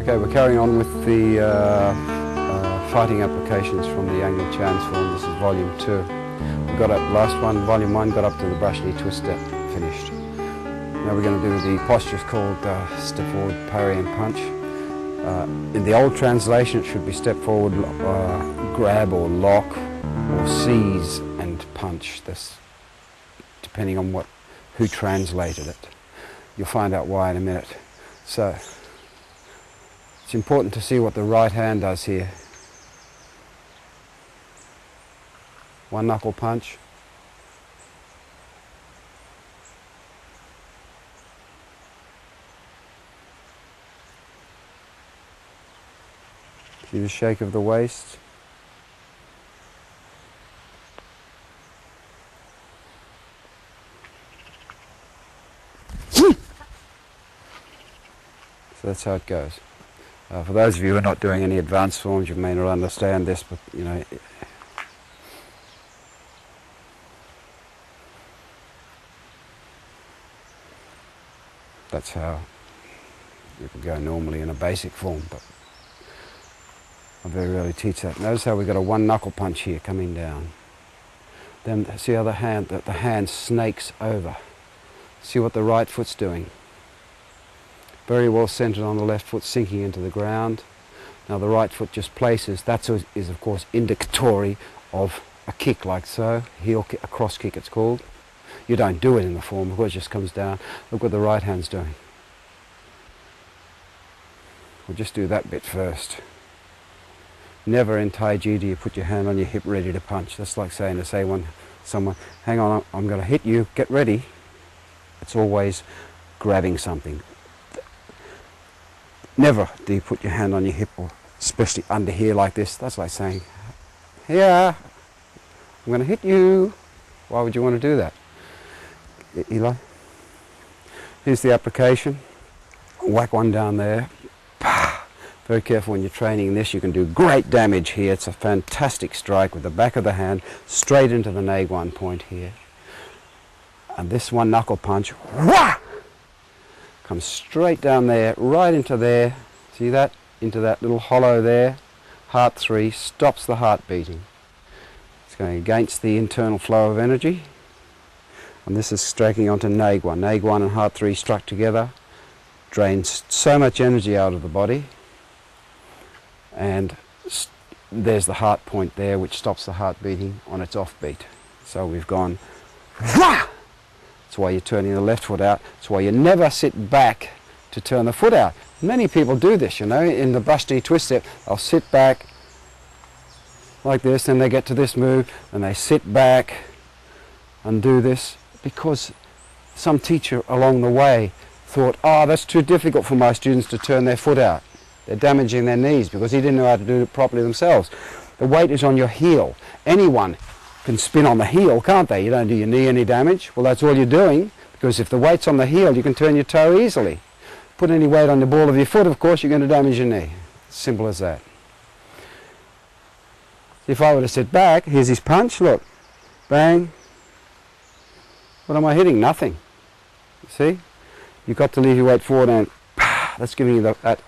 Okay, we're carrying on with the fighting applications from the Angle Chan's film. This is volume 2. We got up last one, volume 1, got up to the brush knee twist step, finished. Now we're going to do the postures called step forward, parry and punch. In the old translation it should be step forward, grab or lock, or seize and punch. This, depending on who translated it. You'll find out why in a minute. So it's important to see what the right hand does here. One knuckle punch. See the shake of the waist. So that's how it goes. For those of you who are not doing any advanced forms, you may not understand this, but you know, that's how you can go normally in a basic form, but I very rarely teach that. Notice how we've got a one knuckle punch here coming down. Then see how the hand snakes over. See what the right foot's doing. Very well centered on the left foot, sinking into the ground. Now the right foot just places. That is of course indicatory of a kick like so. Heel kick, a cross kick it's called. You don't do it in the form because it just comes down. Look what the right hand's doing. We'll just do that bit first. Never in Tai Chi do you put your hand on your hip ready to punch. That's like saying to someone, hang on, I'm going to hit you, get ready. It's always grabbing something. Never do you put your hand on your hip, or especially under here like this. That's like saying, here, I'm going to hit you. Why would you want to do that? Eli? Here's the application. Whack one down there. Very careful when you're training this. You can do great damage here. It's a fantastic strike with the back of the hand straight into the neg one point here. And this one knuckle punch, wah! Comes straight down there, right into there. See that? Into that little hollow there. Heart 3, stops the heart beating. It's going against the internal flow of energy. And this is striking onto neg 1. Neg 1 and heart 3 struck together. Drains so much energy out of the body. And there's the heart point there, which stops the heart beating on its offbeat. So we've gone, wah! That's why you're turning the left foot out. That's why you never sit back to turn the foot out. Many people do this, you know, in the brush knee twist step. They'll sit back like this, then they get to this move, and they sit back and do this because some teacher along the way thought, oh, that's too difficult for my students to turn their foot out. They're damaging their knees because he didn't know how to do it properly themselves. The weight is on your heel. Anyone can spin on the heel, can't they? You don't do your knee any damage. Well, that's all you're doing, because if the weight's on the heel, you can turn your toe easily. Put any weight on the ball of your foot, of course, you're going to damage your knee. Simple as that. If I were to sit back, here's his punch, look. Bang. What am I hitting? Nothing. You see? You've got to leave your weight forward and that's giving you that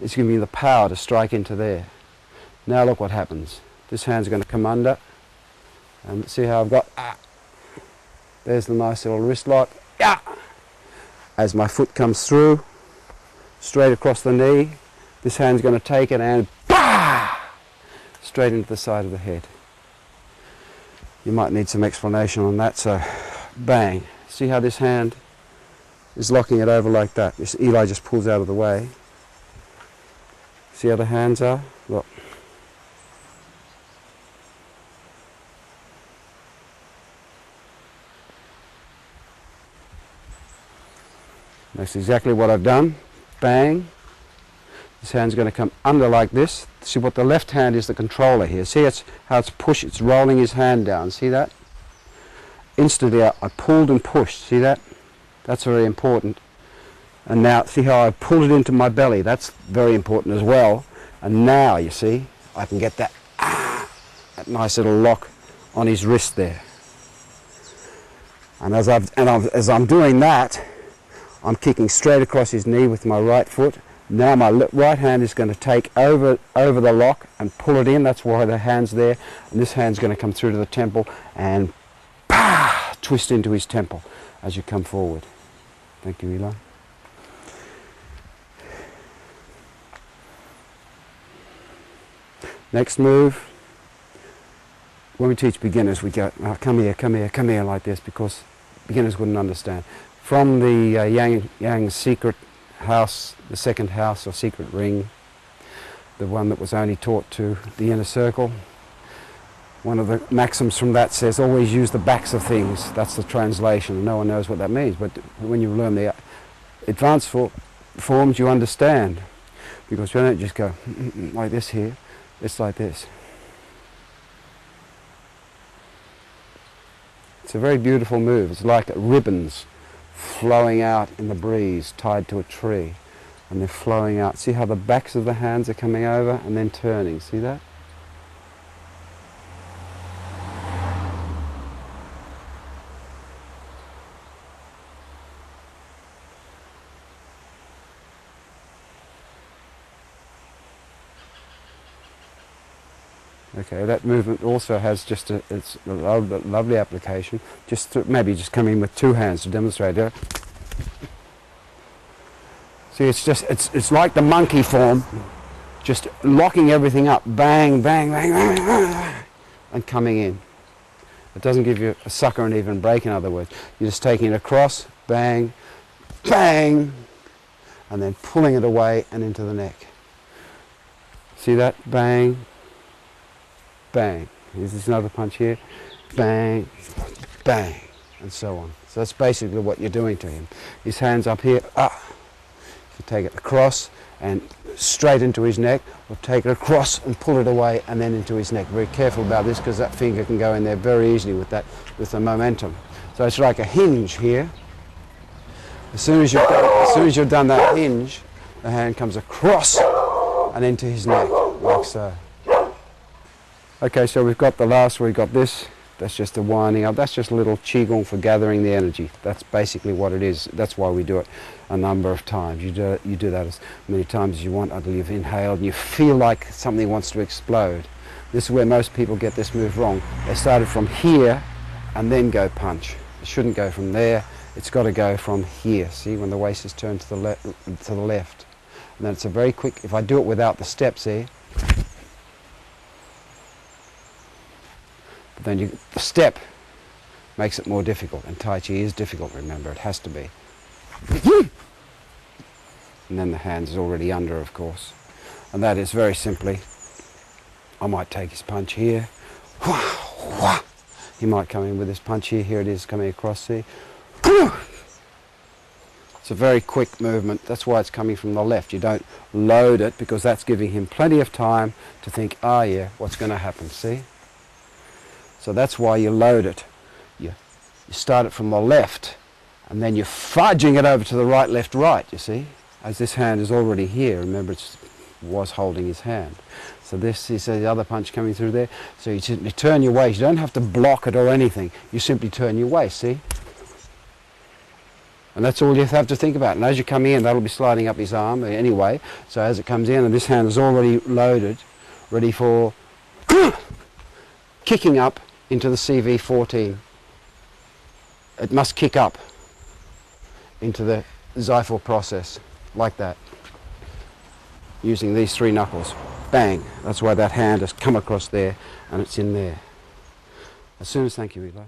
it's giving you the power to strike into there. Now look what happens. This hand's going to come under. And see how I've got, there's the nice little wrist lock. As my foot comes through, straight across the knee, this hand's going to take it and straight into the side of the head. You might need some explanation on that, so bang. See how this hand is locking it over like that. This Eli just pulls out of the way. See how the hands are? Look. That's exactly what I've done. Bang. This hand's going to come under like this. See what the left hand is the controller here. See how it's rolling his hand down. See that? Instantly I pulled and pushed. See that? That's very important. And now see how I pulled it into my belly. That's very important as well. And now you see I can get that nice little lock on his wrist there. And as I'm doing that, I'm kicking straight across his knee with my right foot, Now my right hand is going to take over the lock and pull it in. That's why the hand's there. And this hand's going to come through to the temple and twist into his temple as you come forward. Thank you, Eli. Next move. When we teach beginners, we go, oh, come here, come here, come here, like this, because beginners wouldn't understand. From the Yang secret house, the second house or secret ring, the one that was only taught to the inner circle, one of the maxims from that says, always use the backs of things. That's the translation. No one knows what that means, but when you learn the advanced forms, you understand. Because you don't just go like this here, it's like this. It's a very beautiful move. It's like ribbons flowing out in the breeze, tied to a tree, and they're flowing out. See how the backs of the hands are coming over and then turning. See that? Okay, that movement also has just it's a lovely application. Maybe just come in with two hands to demonstrate it. See, it's like the monkey form, just locking everything up, bang, bang, bang, bang, bang, and coming in. It doesn't give you a sucker and even break, in other words. You're just taking it across, bang, bang, and then pulling it away and into the neck. See that? Bang. Bang. Here's another punch here. Bang, bang, and so on. So that's basically what you're doing to him. His hand's up here. You take it across and straight into his neck, or take it across and pull it away and then into his neck. Very careful about this because that finger can go in there very easily with the momentum. So it's like a hinge here. As soon as you've done that hinge, the hand comes across and into his neck, like so. Okay, so we've got the last, we've got this, that's just the winding up, that's just a little qigong for gathering the energy. That's basically what it is. That's why we do it a number of times. You do that as many times as you want until you've inhaled and you feel like something wants to explode. This is where most people get this move wrong. They started from here and then go punch. It shouldn't go from there, it's got to go from here. See, when the waist is turned to the left. And then it's a very quick, if I do it without the steps here, but then the step makes it more difficult, and Tai Chi is difficult, remember, it has to be. And then the hand is already under, of course. And that is very simply, I might take his punch here. He might come in with his punch here. Here it is coming across here. It's a very quick movement. That's why it's coming from the left. You don't load it because that's giving him plenty of time to think, ah, yeah, what's going to happen, see? So that's why you load it. You start it from the left, and then you're fudging it over to the right, left, right, you see? As this hand is already here, remember it was holding his hand. So this is the other punch coming through there. So you simply turn your waist. You don't have to block it or anything. You simply turn your waist, see? And that's all you have to think about. And as you come in, that'll be sliding up his arm anyway. So as it comes in, and this hand is already loaded, ready for kicking up into the CV14. It must kick up into the Xiphal process, like that, using these three knuckles. Bang! That's why that hand has come across there, and it's in there. As soon as, thank you, Eli.